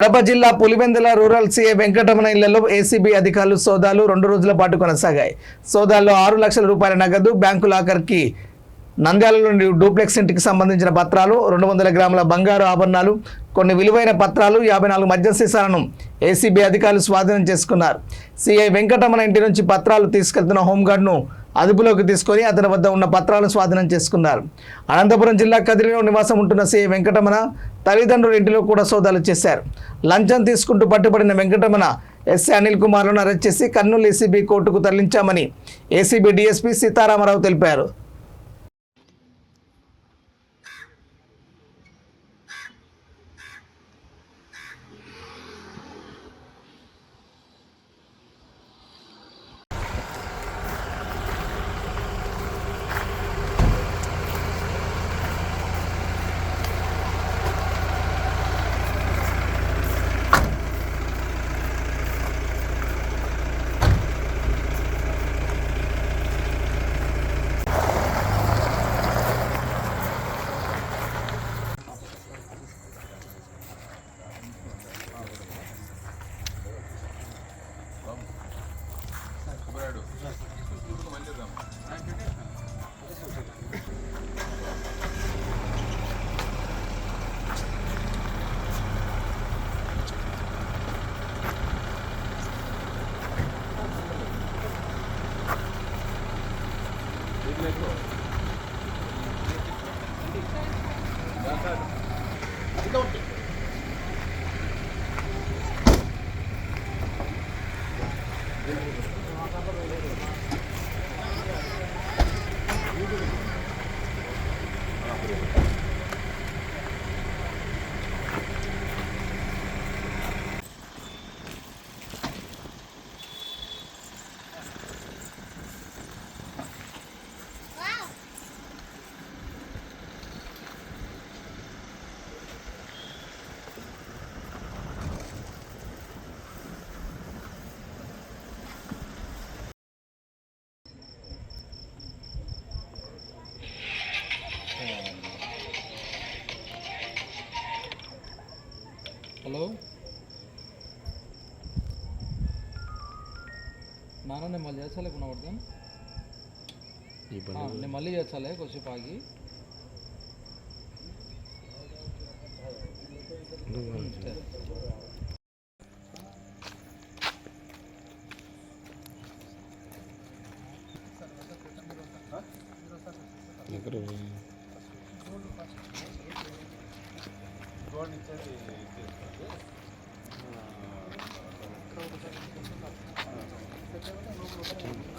కడప జిల్లా Pulivendula rural CI Venkataramana ఇళ్లలో ACB అధికారులు సోదాలు 2 రోజుల పాటు కొనసాగాయి. సోదాల్లో 6 లక్షల రూపాయల నగదు, బ్యాంకు లాకర్కి నంద్యాలలోని డూప్లెక్స్ ఇంటికి సంబంధించిన పత్రాలు, 200 గ్రాముల బంగారు ఆభరణాలు, కొన్ని విలువైన పత్రాలు, 54 మద్యం సీసాలను ఏసీబీ అధికారులు స్వాధీనం చేసుకున్నారు. సీఐ వెంకటరమణ ఇంటి నుంచి పత్రాలు తీసుకెళ్తున్న హోంగార్డ్ను అదుపులోకి తీసుకొని అతని వద్ద ఉన్న పత్రాలను స్వాధీనం చేసుకున్నారు. అనంతపురం జిల్లా కదిరిలో నివాసం ఉంటున్న సీఐ వెంకటరమణ తల్లిదండ్రుల ఇంటిలో కూడా సోదాలు చేశారు. లంచం తీసుకుంటూ పట్టుబడిన వెంకటరమణ ఎస్ఐ అనిల్ కుమార్లను అరెస్ట్ చేసి కర్నూలు ఏసీబీ కోర్టుకు తరలించామని ఏసీబీ డీఎస్పీ సీతారామరావు తెలిపారు. హలో నాన్న, నేను మళ్ళీ చేస్తాలే కొనబడతాం. నేను మళ్ళీ చేస్తాలే కొద్దిసేపు ఆగి. ఎక్కడ